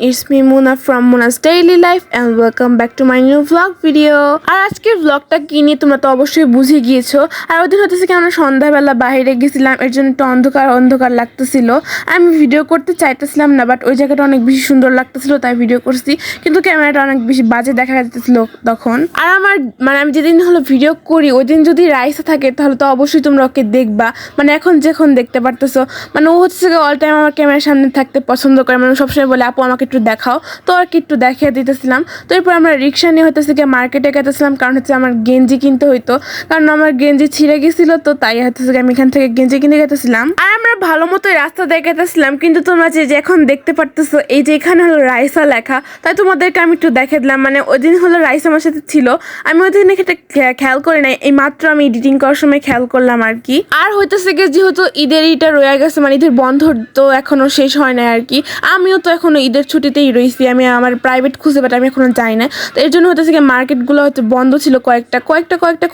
It's me Muna from Muna's Daily Life and welcome back to my new vlog video. আর আজকের vlogটা কি নিয়ে তোমরা তো অবশ্যই বুঝে গিয়েছো। আর ওদিন হতেছে কি আমরা সন্ধ্যাবেলা বাইরে গেছিলাম, এর জন্য একটু অন্ধকার অন্ধকার লাগতেছিল। আমি ভিডিও করতে চাইতেছিলাম না, বাট ওই জায়গাটা অনেক বেশি সুন্দর লাগতেছিল তাই ভিডিও করছি, কিন্তু ক্যামেরাটা অনেক বেশি বাজে দেখা যাচ্ছিল তখন। আর আমার আমি যেদিন হলো ভিডিও করি ওই দিন যদি রাইসা থাকে তাহলে তো অবশ্যই তোমরা ওকে দেখবা, এখন যখন দেখতে পারতেছো। ও হচ্ছে অল টাইম আমার ক্যামেরার সামনে থাকতে পছন্দ করে, সবসময় বলে আপু আমাকে একটু দেখাও, তো আর কি একটু দেখিয়ে দিতেছিলাম। তো এরপর আমরা রিক্সা নিয়ে হতেছে গিয়ে মার্কেটে গেতেছিলাম, কারণ হচ্ছে আমার গেঞ্জি কিনতে হইতো, কারণ আমার গেঞ্জি ছিঁড়ে গেছিল, তো তাই হতেছে আমি এখান থেকে গেঞ্জি কিনে গেতেছিলাম। আর আমরা ভালো মতোই রাস্তা দেখাতেছিলাম, কিন্তু তোমরা যে এখন দেখতে পারতেছো এই যে এখানে হলো রাইসা লেখা, তাই তোমাদেরকে আমি একটু দেখে দিলাম। ওই দিন হলো রাইস আমার সাথে ছিল, আমি ওই দিন এটা খেয়াল করি নাই, এই মাত্র আমি এডিটিং করার সময় খেয়াল করলাম আর কি। আর হইতেছে গিয়ে যেহেতু ঈদের ইটা রয়ে গেছে, ঈদের বন্ধ তো এখনো শেষ হয় না আর কি, আমিও তো এখনো ঈদের ছুটিতেই রয়েছি, আমি আমার প্রাইভেট খুঁজে বাট আমি এখনো যাই না। তো এর জন্য হতেছে গিয়ে মার্কেটগুলো হচ্ছে বন্ধ ছিল, কয়েকটা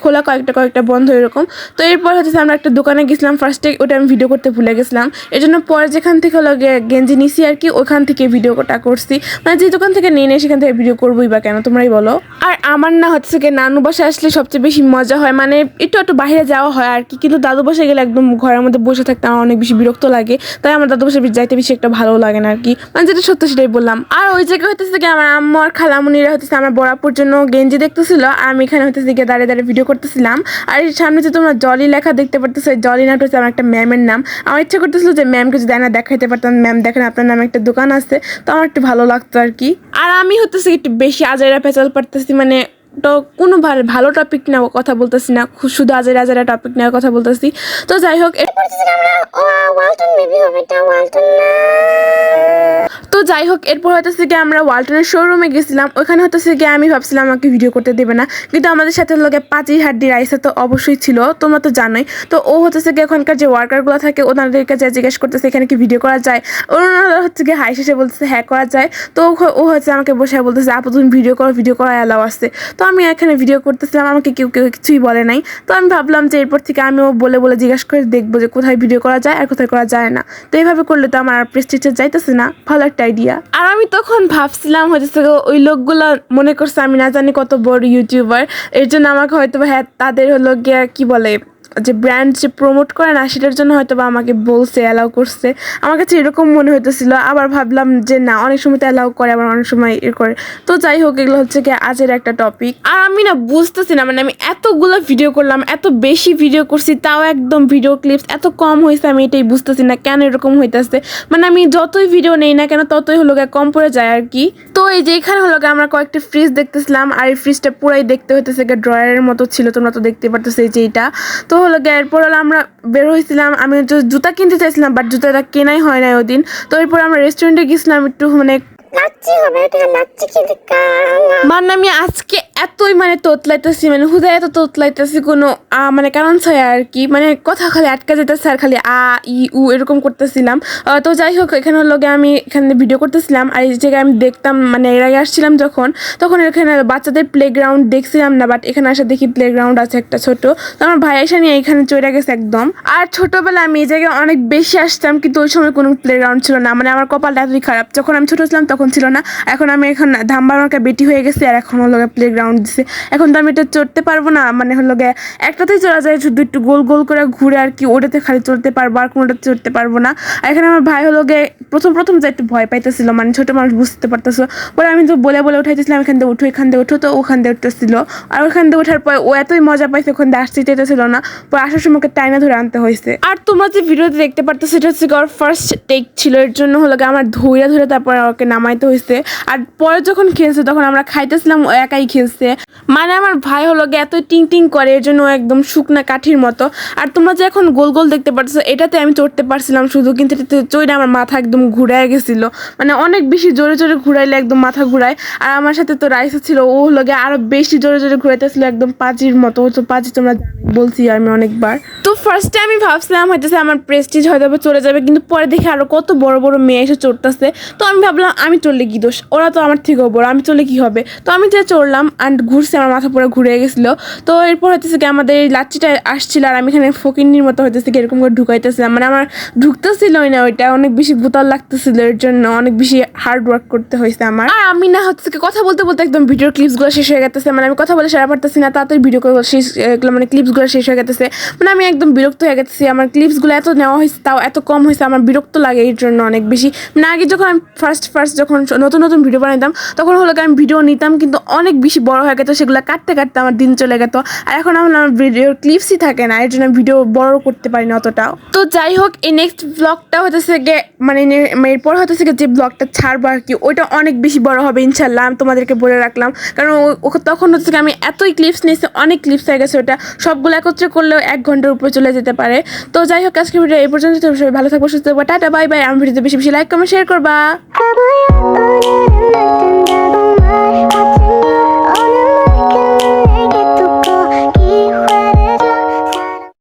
খোলা, কয়েকটা বন্ধ এরকম। তো এরপর হচ্ছে আমরা একটা দোকানে গেছিলাম, ফার্স্টে ওটা আমি ভিডিও করতে ভুলে গেছিলাম, এর জন্য পরে যেখান থেকে হলো গেঞ্জি নিছি আর কি ওখান থেকে ভিডিওটা করছি। যে দোকান থেকে নিয়ে নেই সেখান থেকে ভিডিও করবোই বা কেন, তোমরাই বলো। আর আমার না হচ্ছে গিয়ে নানু বাসায় আসলে সবচেয়ে বেশি মজা হয়, একটু বাইরে যাওয়া হয় আর কি, কিন্তু দাদু বাসায় গেলে একদম ঘরের মধ্যে বসে থাকতে আমার অনেক বেশি বিরক্ত লাগে, তাই আমার দাদু বাসায় যাইতে বেশি একটা ভালো লাগে না আর কি, যেটা সত্য সেটাই বললাম। আর ওই জায়গায় হতেছে গিয়ে আমার আম্মু আর খালামুনিরা হতেছে আমার বড়াপুর জন্য গেঞ্জি দেখতেছিল, আর আমি এখানে হতেছে গিয়ে দাঁড়িয়ে ভিডিও করতেছিলাম। আর এর সামনে যে তোমরা জলি লেখা দেখতে পারতেছো, জলি নাট হচ্ছে আমার একটা ম্যামের নাম। আমার ইচ্ছা করতেছিল যে ম্যামকে যদি না দেখাইতে পারতাম, ম্যাম দেখেন আপনার নামে একটা দোকান আছে, তো আমার একটু ভালো লাগতো আর কি। আর আমি হতেছে একটু বেশি আজাইরা পেঁচাল পারতেছি, তো কোনো ভালো টপিক নেওয়া কথা বলতেছি না, শুধু আজাইরা টপিক নেওয়ার কথা বলতেছি। তো যাই হোক, এরপর হতেছে গিয়ে আমরা ওয়ালটনের শোরুমে গেছিলাম, ওইখানে হতেছে গিয়ে আমি ভাবছিলাম আমাকে ভিডিও করতে দেবে না, কিন্তু আমাদের সাথে লোকে পাঁচির হাড্ডি রাইসা তো অবশ্যই ছিল, তোমরা তো জানোই। তো ও হতেছে গিয়ে ওখানকার যে ওয়ার্কারগুলো থাকে ওনাদেরকে যা জিজ্ঞেস করতেছে এখানে কি ভিডিও করা যায়, ওনারা হচ্ছে গিয়ে হাই শেষে বলতেছে হ্যাঁ করা যায়। তো ও হচ্ছে আমাকে বসে বলতেছে আপু তুমি ভিডিও করা অ্যালাউ আছে। তো আমি এখানে ভিডিও করতেছিলাম, আমাকে কেউ কিছুই বলে নাই। তো আমি ভাবলাম যে এরপর থেকে আমিও বলে জিজ্ঞাসা করে দেখবো যে কোথায় ভিডিও করা যায় আর কোথায় করা যায় না। তো এইভাবে করলে তো আমার প্রেস্টিজে যাইতেছে না, ভালো একটা আইডিয়া। আর আমি তখন ভাবছিলাম হচ্ছে ওই লোকগুলো মনে করছে আমি না জানি কত বড় ইউটিউবার, এর জন্য আমাকে হয়তো হ্যাঁ তাদের হলো গিয়া কি বলে যে ব্র্যান্ড যে প্রমোট করে না সেটার জন্য হয়তো বা আমাকে বলছে, অ্যালাউ করছে, আমার কাছে এরকম মনে হইতেছিল। আবার ভাবলাম যে না, অনেক সময় তো অ্যালাউ করে আবার অনেক সময় করে। তো যাই হোক, এগুলো হচ্ছে কি আজের একটা টপিক। আর আমি না বুঝতেছি না, আমি এতগুলো ভিডিও করলাম, এত বেশি ভিডিও করছি, তাও একদম ভিডিও ক্লিপস এত কম হয়েছে, আমি এটাই বুঝতেছি না কেন এরকম হইতেছে। আমি যতই ভিডিও নেই না কেন ততই হলো কম পড়ে যায় আর কি। তো এই যে এখানে হলো আমরা কয়েকটা ফ্রিজ দেখতেছিলাম, আর এই ফ্রিজটা পুরাই দেখতে হইতেছে ড্রয়ারের মতো ছিল, তোমরা তো দেখতে পারতেছো এই যে এটা। তো হলো এরপর আমরা বের হয়েছিলাম, আমি জুতা কিনতে চাইছিলাম বাট জুতাটা কেনাই হয় না ওই দিন। তো এরপর আমরা রেস্টুরেন্টে গেছিলাম একটু আমি আজকে এতই তোতলাইতেছি, হুদায় এত তোতলাইতেছি কোনো কারণ ছাড়া আর কি, কথা খালি আটকা যেতেছে আর খালি আ ই উ এরকম করতেছিলাম। তো যাই হোক, এখানে হলো আমি এখানে ভিডিও করতেছিলাম, আর এই জায়গায় আমি দেখতাম এর আগে আসছিলাম তখন এখানে বাচ্চাদের প্লেগ্রাউন্ড দেখছিলাম না, বাট এখানে আসা দেখি প্লেগ্রাউন্ড আছে একটা ছোট। তো আমার ভাই এসে নিয়ে এখানে চলে গেছে একদম। আর ছোটবেলায় আমি এই জায়গায় অনেক বেশি আসতাম, কিন্তু ওই সময় কোনো প্লেগ্রাউন্ড ছিল না, আমার কপালটা এতই খারাপ, যখন আমি ছোট ছিলাম তখন ছিল না, এখন আমি ধাম্বার মার্কা বেটি হয়ে গেছি, আর এখন হলো প্লেগ্রাউন্ড দিছে, এখন তো আমি এটা চড়তে পারবো না, হলো একটাতেই চড়া যায়, শুধু একটু গোল গোল করে ঘুরে আর কি, ওটাতে খালি চড়তে পারবো, আর কোনোটাতে চড়তে পারবো না। আর এখানে আমার ভাই হলো প্রথম যে একটু ভয় পাইতেছিল, ছোট মানুষ বুঝতে পারতেছো, পরে আমি তো বলে উঠাইতেছিলাম এখান দিয়ে উঠো, তো ওখান দিয়ে উঠতেছিল, আর ওখান দিয়ে ওঠার পর ও এতই মজা পাইছে, ওখান দিয়ে আসতে চাইতেছিল না, পরে আসার সময় টাইনা ধরে আনতে হয়েছে। আর তোমরা যে ভিডিওতে দেখতে পারতেছো সেটা হচ্ছে ওর ফার্স্ট টেক ছিল, এর জন্য হলো আমার ধরে তারপর ওকে নামাইতে হয়েছে। আর পরে যখন খেলছে তখন আমরা খাইতেছিলাম, ও একাই খেলছে, আমার ভাই হলো এতই টিং করে, এর জন্য একদম শুকনা কাঠির মতো। আর তোমরা যে এখন গোল গোল দেখতে পারতেছো এটাতে আমি চড়তে পারছিলাম শুধু, কিন্তু এটাতে চড়ে আমার মাথা একদম ঘুরায় গেছিল, অনেক বেশি জোরে জোরে ঘুরাইলে একদম মাথা ঘুরায়। আর আমার সাথে তো রাইসা ছিল, ও হলো আরো বেশি জোরে জোরে ঘুরাইতেছিল একদম পাজির মতো, তো পাজি তোমরা বলছি আমি অনেকবার। তো তো ফার্স্টে আমি ভাবছিলাম হয়তো আমার প্রেস্টিজ হয়তো চলে যাবে, কিন্তু পরে দেখে আরও কত বড় বড় মেয়ে এসে চড়তেছে। তো আমি ভাবলাম আমি চললে কি দোষ, ওরা তো আমার থেকেও বড়, আমি চলে কি হবে। তো আমি যে চড়লাম অ্যান্ড ঘুরছে, আমার মাথা পুরো ঘুরে গেছিলো। তো এরপর হইতেছে কি আমাদের এই লাচ্ছিটা আসছিল আর আমি এখানে ফকিন্নির মতো হইতেছে কি এরকম করে ঢুকাইতেছিলাম, মানে আমার ঢুকতেছিলই না, ওইটা অনেক বেশি ভূতাল লাগতেছিল, এর জন্য অনেক বেশি হার্ড ওয়ার্ক করতে হয়েছে আমার। আর আমি না হচ্ছে কি কথা বলতে বলতে একদম ভিডিওর ক্লিপসগুলো শেষ হয়ে গেছে, মানে আমি কথা বলে সারা পারতেছি না, তাড়াতাড়ি ভিডিও শেষ মানে ক্লিপসগুলো শেষ হয়ে গেছে, মানে আমি একদম বিরক্ত হয়ে গেছি। আমার ক্লিপসগুলো এত নেওয়া হয়েছে তাও এত কম হয়েছে, আমার বিরক্ত লাগে এর জন্য অনেক বেশি। মানে আগে যখন আমি ফার্স্ট যখন নতুন নতুন ভিডিও বানাতাম তখন হলো আমি ভিডিও নিতাম কিন্তু অনেক বেশি বড় হয়ে গেতো, সেগুলো কাটতে কাটতে আমার দিন চলে গেত। আর এখন আমার ভিডিওর ক্লিপসই থাকে না, এর জন্য ভিডিও বড় করতে পারি না অতটাও। তো যাই হোক, এই নেক্সট ব্লগটা হতেছে গিয়ে মানে এরপর হতেছে যে ব্লগটা ছাড়বো আর কি, ওইটা অনেক বেশি বড় হবে ইনশাল্লাহ, আমি তোমাদেরকে বলে রাখলাম। কারণ তখন হচ্ছে আমি এতই ক্লিপস নিয়েছি, অনেক ক্লিপস হয়ে গেছে, ওটা সবগুলো একত্রে করলেও 1 ঘন্টার উপরে চলে যেতে পারে। তো যাই হোক, আজকে ভিডিও এই পর্যন্ত, সবাই ভালো থাকবো, সুস্থ থাকবো, টাটা বাই বাই। আমার ভিডিওতে বেশি বেশি লাইক কমেন্ট শেয়ার করবা।